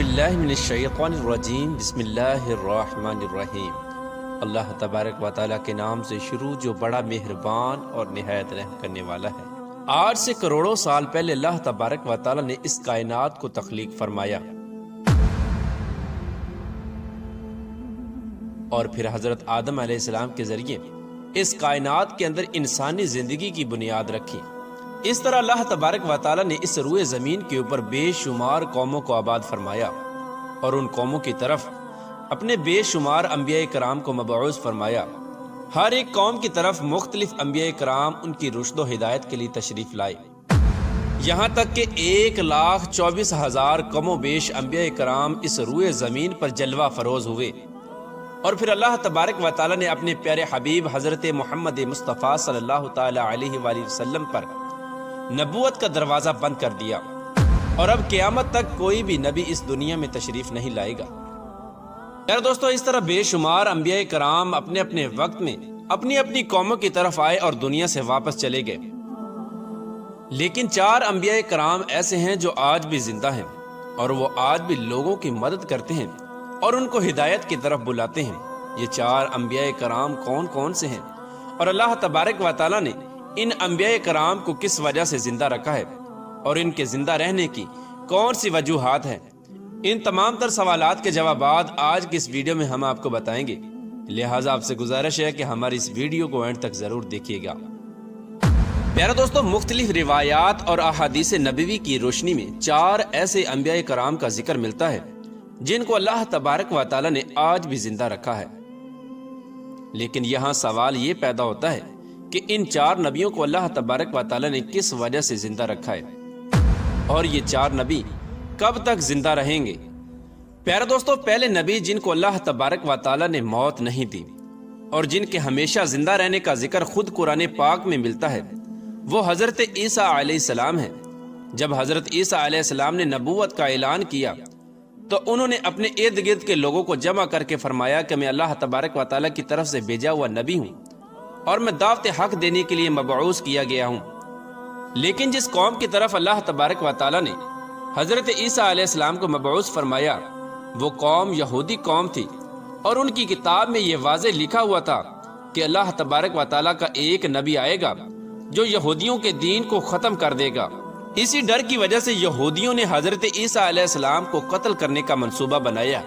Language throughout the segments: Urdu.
باللہ من الشیطان الرجیم بسم اللہ الرحمن الرحیم۔ اللہ تبارک و تعالیٰ کے نام سے شروع جو بڑا مہربان اور نہایت رحم کرنے والا ہے۔ آج سے کروڑوں سال پہلے اللہ تبارک و تعالیٰ نے اس کائنات کو تخلیق فرمایا اور پھر حضرت آدم علیہ السلام کے ذریعے اس کائنات کے اندر انسانی زندگی کی بنیاد رکھی۔ اس طرح اللہ تبارک و تعالیٰ نے اس روئے زمین کے اوپر بے شمار قوموں کو آباد فرمایا اور ان قوموں کی طرف اپنے بے شمار انبیاء کرام کو مبعوث فرمایا۔ ہر ایک قوم کی طرف مختلف انبیاء کرام ان کی رشد و ہدایت کے لیے تشریف لائے، یہاں تک کہ 1,24,000 کم و بیش انبیاء کرام اس روئے زمین پر جلوہ فروز ہوئے۔ اور پھر اللہ تبارک و تعالیٰ نے اپنے پیارے حبیب حضرت محمد مصطفیٰ صلی اللہ تعالیٰ علیہ وآلہ وسلم پر نبوت کا دروازہ بند کر دیا، اور اب قیامت تک کوئی بھی نبی اس دنیا میں تشریف نہیں لائے گا۔ یار دوستو، اس طرح بے شمار انبیاء کرام اپنے اپنے وقت میں اپنی اپنی قوموں کی طرف آئے اور دنیا سے واپس چلے گئے، لیکن 4 انبیاء کرام ایسے ہیں جو آج بھی زندہ ہیں اور وہ آج بھی لوگوں کی مدد کرتے ہیں اور ان کو ہدایت کی طرف بلاتے ہیں۔ یہ 4 انبیاء کرام کون کون سے ہیں اور اللہ تبارک و تعالیٰ نے ان انبیاء کرام کو کس وجہ سے زندہ رکھا ہے اور ان کے زندہ رہنے کی کون سی وجوہات ہیں، ان تمام تر سوالات کے جوابات آج کی اس ویڈیو میں ہم آپ کو بتائیں گے، لہٰذا آپ سے گزارش ہے کہ ہماری اس ویڈیو کو اینڈ تک ضرور دیکھیے گا۔ پیارے دوستو، مختلف روایات اور احادیث نبوی کی روشنی میں 4 ایسے انبیاء کرام کا ذکر ملتا ہے جن کو اللہ تبارک و تعالیٰ نے آج بھی زندہ رکھا ہے، لیکن یہاں سوال یہ پیدا ہوتا ہے کہ ان 4 نبیوں کو اللہ تبارک و تعالیٰ نے کس وجہ سے زندہ رکھا ہے اور یہ 4 نبی کب تک زندہ رہیں گے۔ پیارے دوستو، پہلے نبی جن کو اللہ تبارک و تعالیٰ نے موت نہیں دی اور جن کے ہمیشہ زندہ رہنے کا ذکر خود قرآن پاک میں ملتا ہے، وہ حضرت عیسیٰ علیہ السلام ہیں۔ جب حضرت عیسیٰ علیہ السلام نے نبوت کا اعلان کیا تو انہوں نے اپنے ارد گرد کے لوگوں کو جمع کر کے فرمایا کہ میں اللہ تبارک و تعالیٰ کی طرف سے بھیجا ہوا نبی ہوں اور میں دعوت حق دینے کے لیے مبعوث کیا گیا ہوں۔ لیکن جس قوم کی طرف اللہ تبارک و تعالیٰ نے حضرت عیسیٰ علیہ السلام کو مبعوث فرمایا، وہ قوم یہودی قوم تھی، اور ان کی کتاب میں یہ واضح لکھا ہوا تھا کہ اللہ تبارک و تعالیٰ کا ایک نبی آئے گا جو یہودیوں کے دین کو ختم کر دے گا۔ اسی ڈر کی وجہ سے یہودیوں نے حضرت عیسیٰ علیہ السلام کو قتل کرنے کا منصوبہ بنایا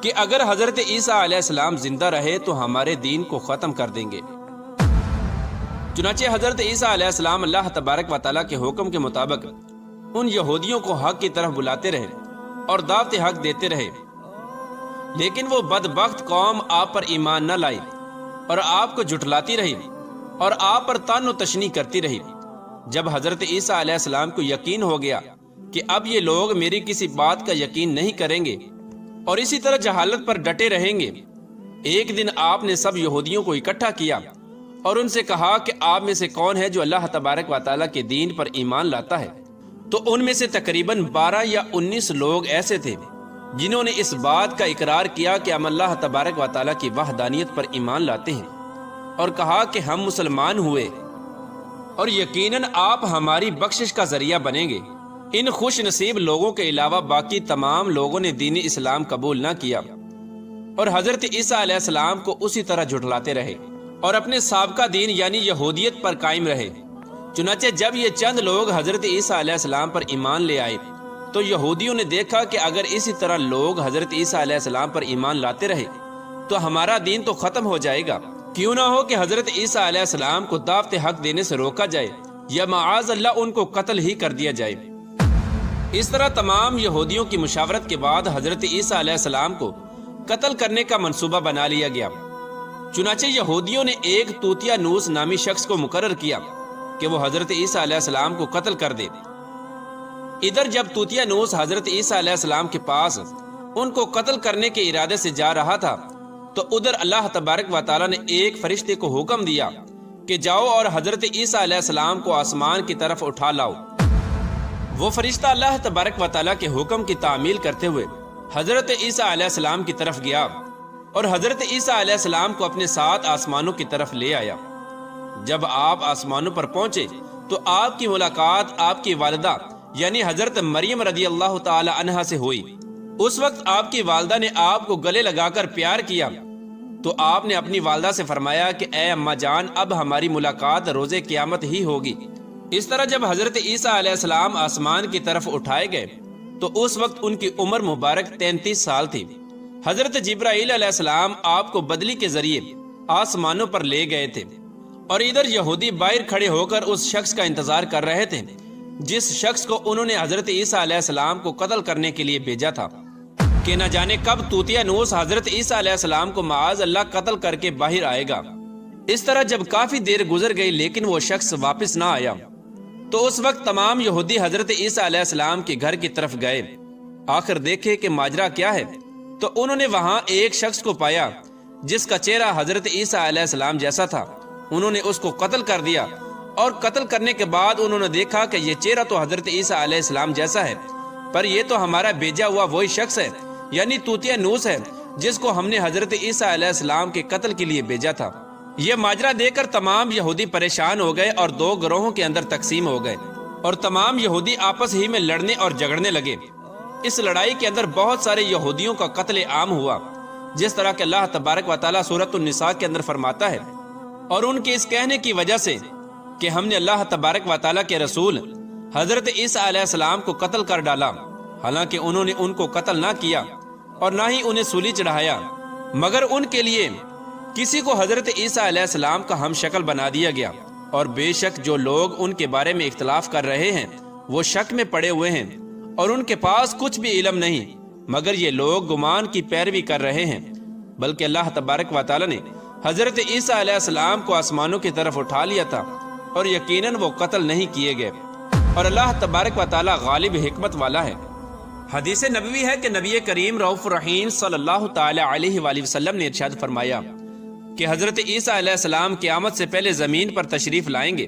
کہ اگر حضرت عیسیٰ علیہ السلام زندہ رہے تو ہمارے دین کو ختم کر دیں گے۔ چنانچہ حضرت عیسیٰ علیہ السلام اللہ تبارک و تعالیٰ کے حکم کے مطابق ان یہودیوں کو حق کی طرف بلاتے رہے اور دعوت حق دیتے رہے، لیکن وہ بدبخت قوم آپ پر ایمان نہ لائی اور آپ کو جھٹلاتی رہی اور آپ پر طعن و تشنیع کرتی رہی۔ جب حضرت عیسیٰ علیہ السلام کو یقین ہو گیا کہ اب یہ لوگ میری کسی بات کا یقین نہیں کریں گے اور اسی طرح جہالت پر ڈٹے رہیں گے، ایک دن آپ نے سب یہودیوں کو اکٹھا کیا اور ان سے کہا کہ آپ میں سے کون ہے جو اللہ تبارک و تعالیٰ کے دین پر ایمان لاتا ہے؟ تو ان میں سے تقریباً 12 یا 19 لوگ ایسے تھے جنہوں نے اس بات کا اقرار کیا کہ ہم اللہ تبارک و تعالیٰ کی وحدانیت پر ایمان لاتے ہیں، اور کہا کہ ہم مسلمان ہوئے اور یقیناً آپ ہماری بخشش کا ذریعہ بنیں گے۔ ان خوش نصیب لوگوں کے علاوہ باقی تمام لوگوں نے دین اسلام قبول نہ کیا اور حضرت عیسیٰ علیہ السلام کو اسی طرح جھٹلاتے رہے اور اپنے سابقہ دین یعنی یہودیت پر قائم رہے۔ چنانچہ جب یہ چند لوگ حضرت عیسیٰ علیہ السلام پر ایمان لے آئے تو یہودیوں نے دیکھا کہ اگر اسی طرح لوگ حضرت عیسیٰ علیہ السلام پر ایمان لاتے رہے تو ہمارا دین تو ختم ہو جائے گا، کیوں نہ ہو کہ حضرت عیسیٰ علیہ السلام کو دعوت حق دینے سے روکا جائے یا معاذ اللہ ان کو قتل ہی کر دیا جائے۔ اس طرح تمام یہودیوں کی مشاورت کے بعد حضرت عیسیٰ علیہ السلام کو قتل کرنے کا منصوبہ بنا لیا گیا۔ چنانچہ یہودیوں نے ایک توتیا نوس نامی شخص کو مقرر کیا کہ وہ حضرت عیسیٰ علیہ السلام کو قتل کر دے۔ ادھر جب توتیا نوس حضرت عیسیٰ علیہ السلام کے پاس ان کو قتل کرنے کے ارادے سے جا رہا تھا تو ادھر اللہ تبارک و تعالیٰ نے ایک فرشتے کو حکم دیا کہ جاؤ اور حضرت عیسیٰ علیہ السلام کو آسمان کی طرف اٹھا لاؤ۔ وہ فرشتہ اللہ تبارک و تعالیٰ کے حکم کی تعمیل کرتے ہوئے حضرت عیسیٰ علیہ السلام کی طرف گیا اور حضرت عیسیٰ علیہ السلام کو اپنے ساتھ آسمانوں کی طرف لے آیا۔ جب آپ آسمانوں پر پہنچے تو آپ کی ملاقات آپ کی والدہ یعنی حضرت مریم رضی اللہ تعالی عنہا سے ہوئی اس وقت آپ کی والدہ نے آپ کو گلے لگا کر پیار کیا تو آپ نے اپنی والدہ سے فرمایا کہ اے اماں جان، اب ہماری ملاقات روز قیامت ہی ہوگی۔ اس طرح جب حضرت عیسیٰ علیہ السلام آسمان کی طرف اٹھائے گئے تو اس وقت ان کی عمر مبارک 33 سال تھی۔ حضرت جبرائیل علیہ السلام آپ کو بدلی کے ذریعے آسمانوں پر لے گئے تھے، اور ادھر یہودی باہر کھڑے ہو کر اس شخص کا انتظار کر رہے تھے جس شخص کو انہوں نے حضرت عیسیٰ علیہ السلام کو قتل کرنے کے لیے بھیجا تھا کہ نہ جانے کب طوطیا نوس حضرت عیسیٰ علیہ السلام کو معاذ اللہ قتل کر کے باہر آئے گا۔ اس طرح جب کافی دیر گزر گئی لیکن وہ شخص واپس نہ آیا تو اس وقت تمام یہودی حضرت عیسیٰ علیہ السلام کے گھر کی طرف گئے، آخر دیکھے کہ ماجرا کیا ہے، تو انہوں نے وہاں ایک شخص کو پایا جس کا چہرہ حضرت عیسیٰ علیہ السلام جیسا تھا۔ انہوں نے اس کو قتل کر دیا، اور قتل کرنے کے بعد انہوں نے دیکھا کہ یہ چہرہ تو حضرت عیسیٰ علیہ السلام جیسا ہے، پر یہ تو ہمارا بھیجا ہوا وہی شخص ہے، یعنی طوطیا نوس ہے جس کو ہم نے حضرت عیسیٰ علیہ السلام کے قتل کے لیے بھیجا تھا۔ یہ ماجرا دیکھ کر تمام یہودی پریشان ہو گئے اور دو گروہوں کے اندر تقسیم ہو گئے، اور تمام یہودی آپس ہی میں لڑنے اور جھگڑنے لگے۔ اس لڑائی کے اندر بہت سارے یہودیوں کا قتل عام ہوا، جس طرح کہ اللہ تبارک و تعالیٰ سورۃ النساء کے اندر فرماتا ہے، اور ان کے اس کہنے کی وجہ سے کہ ہم نے اللہ تبارک و تعالیٰ کے رسول حضرت عیسیٰ علیہ السلام کو قتل کر ڈالا، حالانکہ انہوں نے ان کو قتل نہ کیا اور نہ ہی انہیں سولی چڑھایا، مگر ان کے لیے کسی کو حضرت عیسیٰ علیہ السلام کا ہم شکل بنا دیا گیا، اور بے شک جو لوگ ان کے بارے میں اختلاف کر رہے ہیں وہ شک میں پڑے ہوئے ہیں، اور ان کے پاس کچھ بھی علم نہیں، مگر یہ لوگ گمان کی پیروی کر رہے ہیں۔ بلکہ اللہ تبارک و تعالیٰ نے حضرت عیسیٰ علیہ السلام کو آسمانوں کی طرف اٹھا لیا تھا، اور یقیناً وہ قتل نہیں کیے گئے، اور اللہ تبارک و تعالیٰ غالب حکمت والا ہے۔ حدیث نبوی ہے کہ نبی کریم رؤوف الرحیم صلی اللہ تعالی علیہ وآلہ وسلم نے ارشاد فرمایا کہ حضرت عیسیٰ علیہ السلام قیامت سے پہلے زمین پر تشریف لائیں گے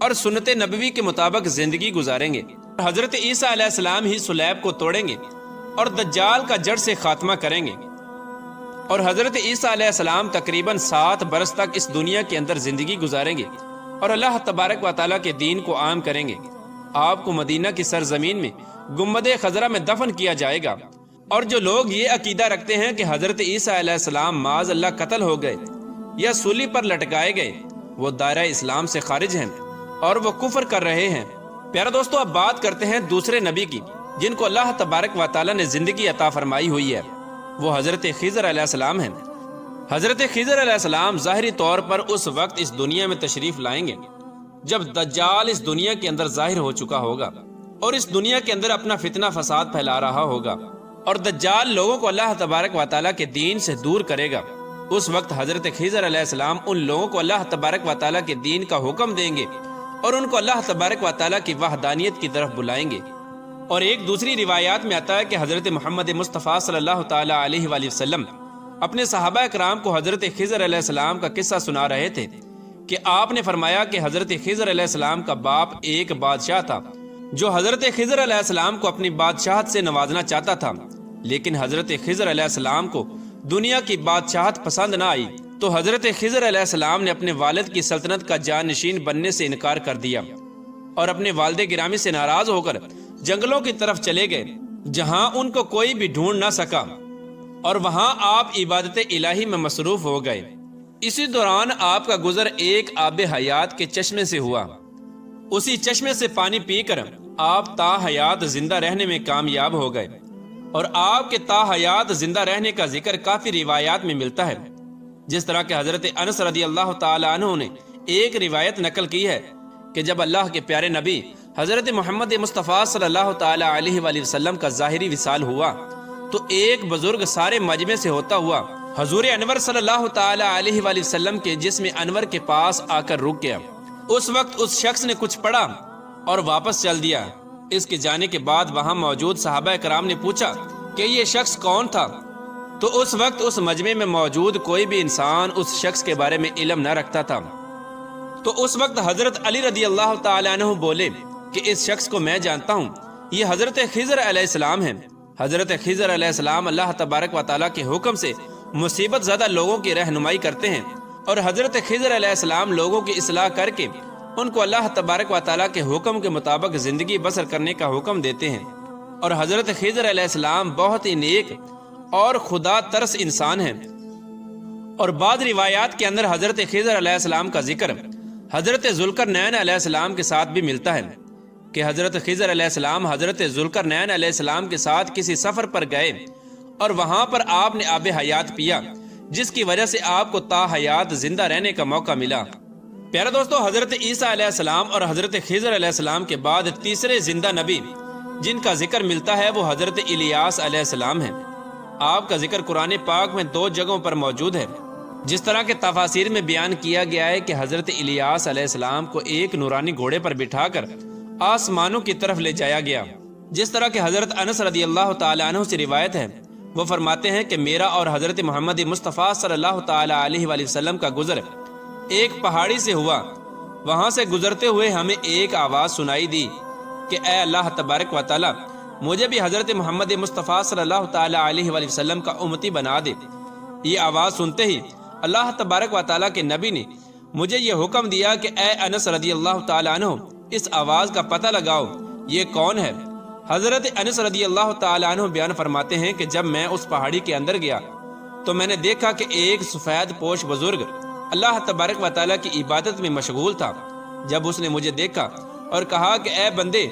اور سنت نبوی کے مطابق زندگی گزاریں گے۔ حضرت عیسیٰ علیہ السلام ہی سلیب کو توڑیں گے اور دجال کا جڑ سے خاتمہ کریں گے، اور حضرت عیسیٰ علیہ السلام تقریباً 7 برس تک اس دنیا کے اندر زندگی گزاریں گے اور اللہ تبارک و تعالیٰ کے دین کو عام کریں گے۔ آپ کو مدینہ کی سرزمین میں گنبد خضرا میں دفن کیا جائے گا، اور جو لوگ یہ عقیدہ رکھتے ہیں کہ حضرت عیسیٰ علیہ السلام معاذ اللہ قتل ہو گئے یا سولی پر لٹکائے گئے، وہ دائرہ اسلام سے خارج ہیں اور وہ کفر کر رہے ہیں۔ پیارا دوستو، اب بات کرتے ہیں دوسرے نبی کی جن کو اللہ تبارک و تعالیٰ نے زندگی عطا فرمائی ہوئی ہے، وہ حضرت خضر علیہ السلام ہیں۔ حضرت خضر علیہ السلام ظاہری طور پر اس وقت اس دنیا میں تشریف لائیں گے جب دجال اس دنیا کے اندر ظاہر ہو چکا ہوگا اور اس دنیا کے اندر اپنا فتنہ فساد پھیلا رہا ہوگا، اور دجال لوگوں کو اللہ تبارک و تعالیٰ کے دین سے دور کرے گا۔ اس وقت حضرت خضر علیہ السلام ان لوگوں کو اللہ تبارک و تعالیٰ کے دین کا حکم دیں گے اور ان کو اللہ تبارک و تعالیٰ کی وحدانیت کی طرف بلائیں گے۔ اور ایک دوسری روایات میں آتا ہے کہ حضرت محمد مصطفیٰ صلی اللہ تعالیٰ علیہ وآلہ وسلم اپنے صحابہ اکرام کو حضرت خضر علیہ السلام کا قصہ سنا رہے تھے کہ آپ نے فرمایا کہ حضرت خضر علیہ السلام کا باپ ایک بادشاہ تھا جو حضرت خضر علیہ السلام کو اپنی بادشاہت سے نوازنا چاہتا تھا، لیکن حضرت خضر علیہ السلام کو دنیا کی بادشاہت پسند نہ آئی، تو حضرت خضر علیہ السلام نے اپنے والد کی سلطنت کا جانشین بننے سے انکار کر دیا اور اپنے والد گرامی سے ناراض ہو کر جنگلوں کی طرف چلے گئے جہاں ان کو کوئی بھی ڈھونڈ نہ سکا، اور وہاں آپ عبادت الہی میں مصروف ہو گئے۔ اسی دوران آپ کا گزر ایک آب حیات کے چشمے سے ہوا۔ اسی چشمے سے پانی پی کر آپ تا حیات زندہ رہنے میں کامیاب ہو گئے، اور آپ کے تا حیات زندہ رہنے کا ذکر کافی روایات میں ملتا ہے، جس طرح کہ حضرت انس رضی اللہ تعالی عنہ نے ایک روایت نقل کی ہے کہ جب اللہ کے پیارے نبی حضرت محمد مصطفیٰ صلی اللہ تعالی علیہ وآلہ وسلم کا ظاہری وصال ہوا تو ایک بزرگ سارے مجمع سے ہوتا ہوا حضور انور صلی اللہ تعالی علیہ وآلہ وسلم کے جسم انور کے پاس آ کر رک گیا۔ اس وقت اس شخص نے کچھ پڑھا اور واپس چل دیا۔ اس کے جانے کے بعد وہاں موجود صحابہ کرام نے پوچھا کہ یہ شخص کون تھا، تو اس وقت اس مجمع میں موجود کوئی بھی انسان اس شخص کے بارے میں علم نہ رکھتا تھا۔ تو اس وقت حضرت علی رضی اللہ تعالی عنہ بولے کہ اس شخص کو میں جانتا ہوں، یہ حضرت خضر علیہ السلام ہیں۔ حضرت خضر علیہ السلام اللہ تبارک و تعالیٰ کے حکم سے مصیبت زدہ لوگوں کی رہنمائی کرتے ہیں، اور حضرت خضر علیہ السلام لوگوں کی اصلاح کر کے ان کو اللہ تبارک و تعالیٰ کے حکم کے مطابق زندگی بسر کرنے کا حکم دیتے ہیں۔ اور حضرت خضر علیہ السلام بہت ہی نیک اور خدا ترس انسان ہیں۔ اور بعض روایات کے اندر حضرت خضر علیہ السلام کا ذکر حضرت ذوالقرنین علیہ السلام کے ساتھ بھی ملتا ہے کہ حضرت خضر علیہ السلام حضرت ذوالقرنین علیہ السلام کے ساتھ کسی سفر پر گئے اور وہاں پر آپ نے آب حیات پیا، جس کی وجہ سے آپ کو تا حیات زندہ رہنے کا موقع ملا۔ پیارے دوستو، حضرت عیسیٰ علیہ السلام اور حضرت خضر علیہ السلام کے بعد تیسرے زندہ نبی جن کا ذکر ملتا ہے وہ حضرت الیاس علیہ السلام ہیں۔ آپ کا ذکر قرآن پاک میں 2 جگہوں پر موجود ہے۔ جس طرح کے تفاسیر میں بیان کیا گیا ہے کہ حضرت الیاس علیہ السلام کو ایک نورانی گھوڑے پر بٹھا کر آسمانوں کی طرف لے جایا گیا۔ جس طرح کہ حضرت انس رضی اللہ تعالی عنہ سے روایت ہے، وہ فرماتے ہیں کہ میرا اور حضرت محمد مصطفیٰ صلی اللہ تعالی علیہ وآلہ وسلم کا گزر ایک پہاڑی سے ہوا۔ وہاں سے گزرتے ہوئے ہمیں ایک آواز سنائی دی کہ اے اللہ تبارک و تعالی، مجھے بھی حضرت محمد مصطفیٰ صلی اللہ تعالی علیہ وآلہ وسلم کا امتی بنا دے۔ یہ آواز سنتے ہی اللہ تبارک و تعالیٰ کے نبی نے مجھے یہ حکم دیا کہ اے انس رضی اللہ تعالی عنہ، اس آواز کا پتہ لگاؤ، یہ کون ہے؟ حضرت انس رضی اللہ تعالی عنہ بیان فرماتے ہیں کہ جب میں اس پہاڑی کے اندر گیا تو میں نے دیکھا کہ ایک سفید پوش بزرگ اللہ تبارک و تعالیٰ کی عبادت میں مشغول تھا۔ جب اس نے مجھے دیکھا اور کہا کہ اے بندے،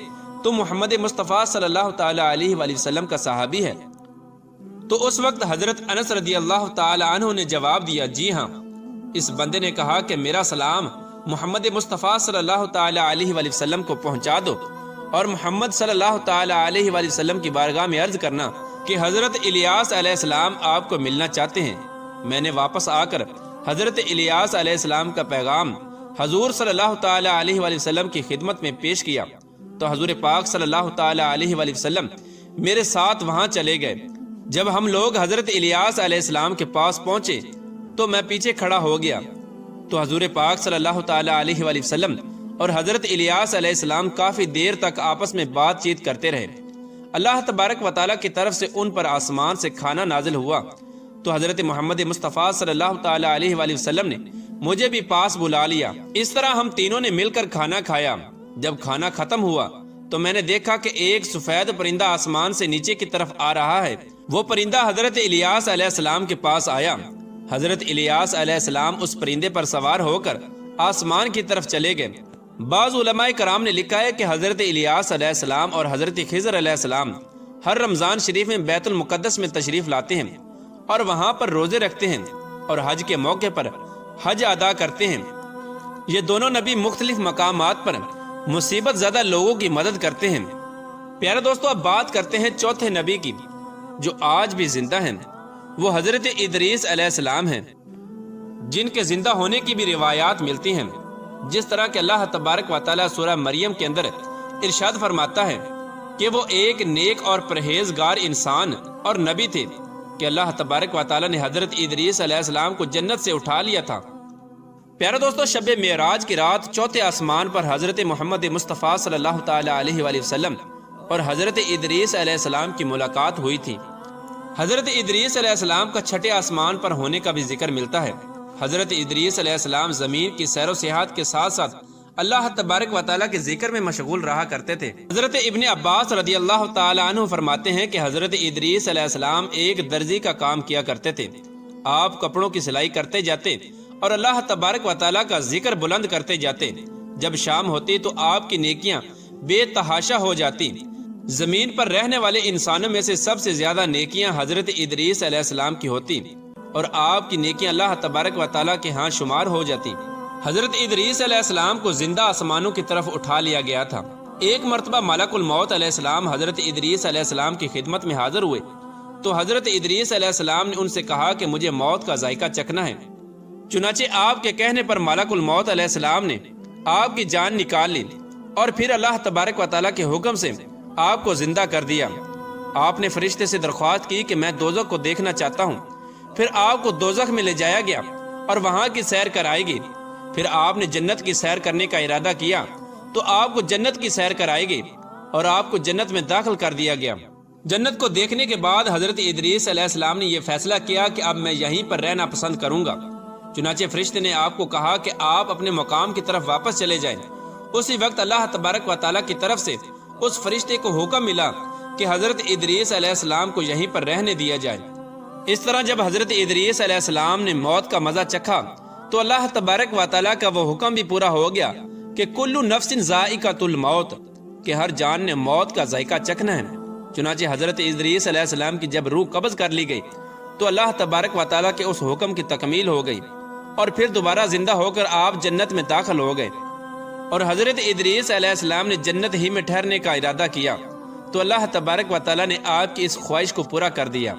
تم محمد مصطفیٰ صلی اللہ تعالی علیہ وآلہ وسلم کا صحابی ہے، تو اس وقت حضرت انس رضی اللہ تعالی عنہ نے جواب دیا، جی ہاں۔ اس بندے نے کہا کہ میرا سلام محمد مصطفیٰ صلی اللہ تعالی علیہ وآلہ وسلم کو پہنچا دو، اور محمد صلی اللہ تعالی علیہ وآلہ وسلم کی بارگاہ میں عرض کرنا کہ حضرت الیاس علیہ السلام آپ کو ملنا چاہتے ہیں۔ میں نے واپس آ کر حضرت الیاس علیہ السلام کا پیغام حضور صلی اللہ تعالی علیہ وآلہ وسلم کی خدمت میں پیش کیا تو حضور پاک صلی اللہ تعالی علیہ وآلہ وسلم میرے ساتھ وہاں چلے گئے۔ جب ہم لوگ حضرت الیاس علیہ السلام کے پاس پہنچے تو میں پیچھے کھڑا ہو گیا تو حضور پاک صلی اللہ تعالی علیہ وآلہ وسلم اور حضرت الیاس علیہ السلام کافی دیر تک آپس میں بات چیت کرتے رہے۔ اللہ تبارک و تعالیٰ کی طرف سے ان پر آسمان سے کھانا نازل ہوا تو حضرت محمد مصطفیٰ صلی اللہ تعالی علیہ وآلہ وسلم نے مجھے بھی پاس بلا لیا۔ اس طرح ہم تینوں نے مل کر کھانا کھایا۔ جب کھانا ختم ہوا تو میں نے دیکھا کہ ایک سفید پرندہ آسمان سے نیچے کی طرف آ رہا ہے۔ وہ پرندہ حضرت الیاس علیہ السلام کے پاس آیا۔ حضرت الیاس علیہ السلام اس پرندے پر سوار ہو کر آسمان کی طرف چلے گئے۔ بعض علماء کرام نے لکھا ہے کہ حضرت الیاس علیہ السلام اور حضرت خضر علیہ السلام ہر رمضان شریف میں بیت المقدس میں تشریف لاتے ہیں اور وہاں پر روزے رکھتے ہیں اور حج کے موقع پر حج ادا کرتے ہیں۔ یہ دونوں نبی مختلف مقامات پر مصیبت زدہ لوگوں کی مدد کرتے ہیں۔ پیارے دوستو، اب بات کرتے ہیں چوتھے نبی کی جو آج بھی زندہ ہیں۔ وہ حضرت ادریس علیہ السلام ہیں جن کے زندہ ہونے کی بھی روایات ملتی ہیں۔ جس طرح کہ اللہ تبارک و تعالیٰ سورہ مریم کے اندر ارشاد فرماتا ہے کہ وہ ایک نیک اور پرہیزگار انسان اور نبی تھے کہ اللہ تبارک و تعالیٰ نے حضرت ادریس علیہ السلام کو جنت سے اٹھا لیا تھا۔ پیارے دوستو، شب معراج کی رات چوتھے آسمان پر حضرت محمد مصطفیٰ صلی اللہ تعالی علیہ وآلہ وسلم اور حضرت ادریس علیہ السلام کی ملاقات ہوئی تھی۔ حضرت ادریس علیہ السلام کا چھٹے آسمان پر ہونے کا بھی ذکر ملتا ہے۔ حضرت ادریس علیہ السلام زمین کی سیر و سیاحت کے ساتھ ساتھ اللہ تبارک و تعالیٰ کے ذکر میں مشغول رہا کرتے تھے۔ حضرت ابن عباس رضی اللہ تعالی عنہ فرماتے ہیں کہ حضرت ادریس علیہ السلام ایک درزی کا کام کیا کرتے تھے۔ آپ کپڑوں کی سلائی کرتے جاتے اور اللہ تبارک و تعالیٰ کا ذکر بلند کرتے جاتے۔ جب شام ہوتی تو آپ کی نیکیاں بے تحاشا ہو جاتی۔ زمین پر رہنے والے انسانوں میں سے سب سے زیادہ نیکیاں حضرت ادریس علیہ السلام کی ہوتی اور آپ کی نیکیاں اللہ تبارک و تعالیٰ کے ہاں شمار ہو جاتی۔ حضرت ادریس علیہ السلام کو زندہ آسمانوں کی طرف اٹھا لیا گیا تھا۔ ایک مرتبہ ملک الموت علیہ السلام حضرت ادریس علیہ السلام کی خدمت میں حاضر ہوئے تو حضرت ادریس علیہ السلام نے ان سے کہا کہ مجھے موت کا ذائقہ چکھنا ہے۔ چنانچہ آپ کے کہنے پر ملک الموت علیہ السلام نے آپ کی جان نکال لی اور پھر اللہ تبارک و تعالیٰ کے حکم سے آپ کو زندہ کر دیا۔ آپ نے فرشتے سے درخواست کی کہ میں دوزخ کو دیکھنا چاہتا ہوں۔ پھر آپ کو دوزخ میں لے جایا گیا اور وہاں کی سیر کرائے گی۔ پھر آپ نے جنت کی سیر کرنے کا ارادہ کیا تو آپ کو جنت کی سیر کرائے گی اور آپ کو جنت میں داخل کر دیا گیا۔ جنت کو دیکھنے کے بعد حضرت ادریس علیہ السلام نے یہ فیصلہ کیا کہ اب میں یہیں پر رہنا پسند کروں گا۔ چنانچہ فرشتے نے آپ کو کہا کہ آپ اپنے مقام کی طرف واپس چلے جائیں۔ اسی وقت اللہ تبارک و تعالیٰ کی طرف سے اس فرشتے کو حکم ملا کہ حضرت ادریس علیہ السلام کو یہیں پر رہنے دیا جائے۔ اس طرح جب حضرت ادریس علیہ السلام نے موت کا مزہ چکھا تو اللہ تبارک و تعالیٰ کا وہ حکم بھی پورا ہو گیا کہ کل نفس ذائقۃ الموت، کہ ہر جان نے موت کا ذائقہ چکھنا ہے۔ چنانچہ حضرت ادریس علیہ السلام کی جب روح قبض کر لی گئی تو اللہ تبارک و تعالیٰ کے اس حکم کی تکمیل ہو گئی اور پھر دوبارہ زندہ ہو کر آپ جنت میں داخل ہو گئے۔ اور حضرت ادریس علیہ السلام نے جنت ہی میں ٹھہرنے کا ارادہ کیا تو اللہ تبارک و تعالیٰ نے آپ کی اس خواہش کو پورا کر دیا۔